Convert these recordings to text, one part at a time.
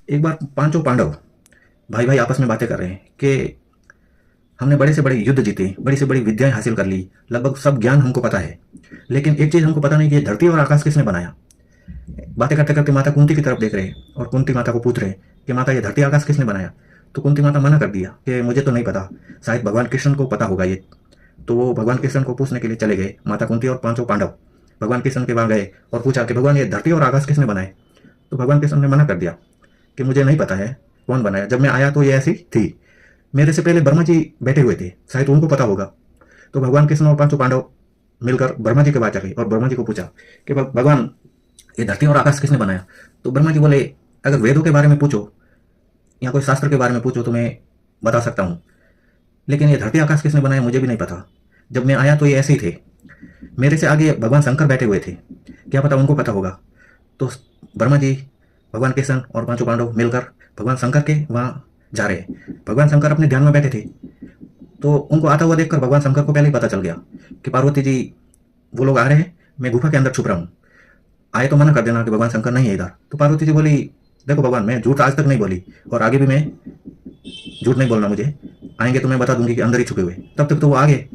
एक बार पांचों पांडव भाई भाई आपस में बातें कर रहे हैं कि हमने बड़े से बड़े युद्ध जीते, बड़ी से बड़ी विद्याएं हासिल कर ली, लगभग सब ज्ञान हमको पता है, लेकिन एक चीज हमको पता नहीं कि ये धरती और आकाश किसने बनाया। बातें करते करते माता कुंती की तरफ देख रहे हैं और कुंती माता को पूछ रहे हैं कि माता ये धरती आकाश किसने बनाया। तो कुंती माता मना कर दिया कि मुझे तो नहीं पता, शायद भगवान कृष्ण को पता होगा ये। तो वो भगवान कृष्ण को पूछने के लिए चले गए। माता कुंती और पांचों पांडव भगवान कृष्ण के वहां गए और पूछा कि भगवान ये धरती और आकाश किसने बनाए। तो भगवान कृष्ण ने मना कर दिया कि मुझे नहीं पता है कौन बनाया, जब मैं आया तो ये ऐसी थी, मेरे से पहले ब्रह्मा जी बैठे हुए थे, शायद उनको पता होगा। तो भगवान कृष्ण और पांचों पांडव मिलकर ब्रह्मा जी के पास गए और ब्रह्मा जी को पूछा कि भगवान ये धरती और आकाश किसने बनाया। तो ब्रह्मा जी बोले अगर वेदों के बारे में पूछो या कोई शास्त्र के बारे में पूछो तो मैं बता सकता हूँ, लेकिन ये धरती आकाश किसने बनाया मुझे भी नहीं पता। जब मैं आया तो ये ऐसे ही थे, मेरे से आगे भगवान शंकर बैठे हुए थे, क्या पता उनको पता होगा। तो ब्रह्मा जी, भगवान कृष्ण और पांचों पांडव मिलकर भगवान शंकर के वहाँ जा रहे हैं। भगवान शंकर अपने ध्यान में बैठे थे, तो उनको आता हुआ देखकर भगवान शंकर को पहले ही पता चल गया कि पार्वती जी वो लोग आ रहे हैं, मैं गुफा के अंदर छुप रहा हूँ, आए तो मना कर देना कि भगवान शंकर नहीं है इधर। तो पार्वती जी बोली देखो भगवान, मैं झूठ आज तक नहीं बोली और आगे भी मैं झूठ नहीं बोलना, मुझे आएंगे तो मैं बता दूंगी कि अंदर ही छुपे हुए। तब तक तो वो आगे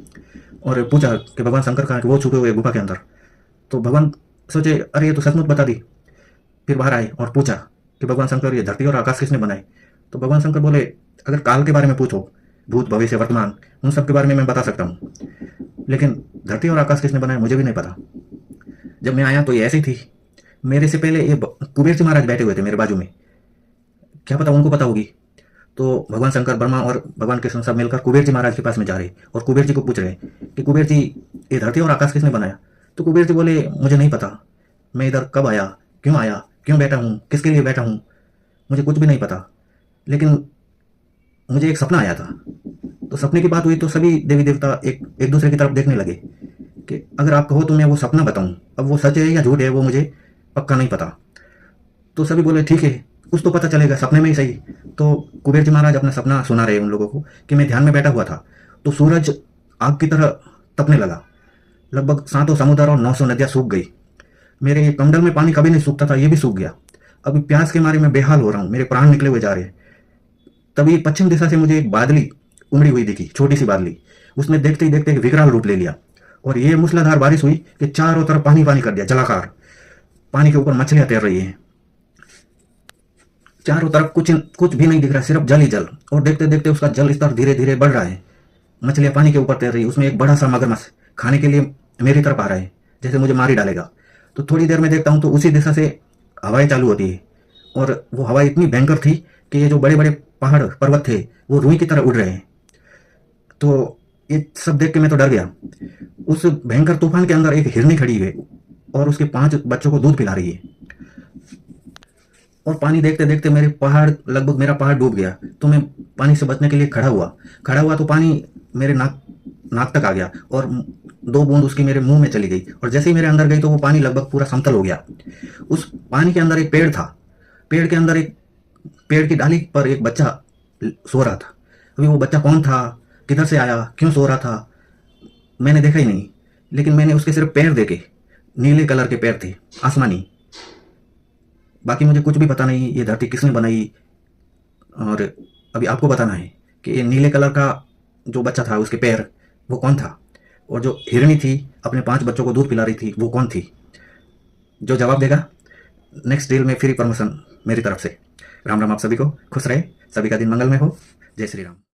और पूछा कि भगवान शंकर कहाँ, कि वो छुपे हुए गुफा के अंदर। तो भगवान सोचे अरे ये तो सचमुच बता दी। फिर बाहर आए और पूछा कि भगवान शंकर ये धरती और आकाश किसने बनाए। तो भगवान शंकर बोले अगर काल के बारे में पूछो, भूत भविष्य वर्तमान, उन सब के बारे में मैं बता सकता हूँ, लेकिन धरती और आकाश किसने बनाया मुझे भी नहीं पता। जब मैं आया तो ये ऐसी ही थी, मेरे से पहले ये कुबेर जी महाराज बैठे हुए थे मेरे बाजू में, क्या पता उनको पता होगी। तो भगवान शंकर, ब्रह्मा और भगवान कृष्ण सब मिलकर कुबेर जी महाराज के पास में जा रहे और कुबेर जी को पूछ रहे कि कुबेर जी ये धरती और आकाश किसने बनाया। तो कुबेर जी बोले मुझे नहीं पता, मैं इधर कब आया, क्यों बैठा हूँ, किसके लिए बैठा हूँ, मुझे कुछ भी नहीं पता। लेकिन मुझे एक सपना आया था। तो सपने की बात हुई तो सभी देवी देवता एक एक दूसरे की तरफ देखने लगे कि अगर आप कहो तो मैं वो सपना बताऊं, अब वो सच है या झूठ है वो मुझे पक्का नहीं पता। तो सभी बोले ठीक है, कुछ तो पता चलेगा सपने में ही सही। तो कुबेर जी महाराज अपना सपना सुना रहे उन लोगों को कि मैं ध्यान में बैठा हुआ था तो सूरज आग की तरह तपने लगा, लगभग 700 समुद्र और 900 नदियां सूख गई, मेरे कमंडल में पानी कभी नहीं सूखता था ये भी सूख गया, अभी प्यास के मारे मैं बेहाल हो रहा हूँ, मेरे प्राण निकले हुए जा रहे हैं। तभी पश्चिम दिशा से मुझे एक बादली उमड़ी हुई दिखी, छोटी सी बादली, उसने देखते ही देखते एक विकराल रूप ले लिया और ये मूसलाधार बारिश हुई कि चारों तरफ पानी पानी कर दिया, जलाकार पानी के ऊपर मछलियां तैर रही हैं, चारों तरफ कुछ कुछ भी नहीं दिख रहा, सिर्फ जल ही जल। और देखते देखते उसका जल स्तर धीरे धीरे बढ़ रहा है, मछलियां पानी के ऊपर तैर रही, उसमें एक बड़ा सा मगरमच्छ खाने के लिए मेरी तरफ आ रहा है, जैसे मुझे मार ही डालेगा। तो थोड़ी देर में देखता हूँ तो उसी दिशा से हवाएं चालू होती है और वो हवा इतनी भयंकर थी कि ये जो बड़े बड़े पहाड़ पर्वत थे वो रुई की तरह उड़ रहे हैं। तो ये सब देख के मैं तो डर गया। उस भयंकर तूफान के अंदर एक हिरनी खड़ी है और उसके 5 बच्चों को दूध पिला रही है। और पानी देखते देखते मेरे पहाड़, लगभग मेरा पहाड़ डूब गया। तो मैं पानी से बचने के लिए खड़ा हुआ तो पानी मेरे नाक नाक तक आ गया और 2 बूंद उसकी मेरे मुंह में चली गई और जैसे ही मेरे अंदर गई तो वो पानी लगभग पूरा समतल हो गया। उस पानी के अंदर एक पेड़ था, पेड़ के अंदर एक पेड़ की डाली पर एक बच्चा सो रहा था। अभी वो बच्चा कौन था, किधर से आया, क्यों सो रहा था, मैंने देखा ही नहीं, लेकिन मैंने उसके सिर्फ पैर देखे, नीले कलर के पैर थे, आसमानी। बाकी मुझे कुछ भी पता नहीं ये धरती किसने बनाई। और अभी आपको बताना है कि ये नीले कलर का जो बच्चा था उसके पैर वो कौन था, और जो हिरणी थी अपने 5 बच्चों को दूध पिला रही थी वो कौन थी। जो जवाब देगा नेक्स्ट डील में फ्री प्रमोशन मेरी तरफ से। राम राम आप सभी को, खुश रहे, सभी का दिन मंगलमय हो। जय श्री राम।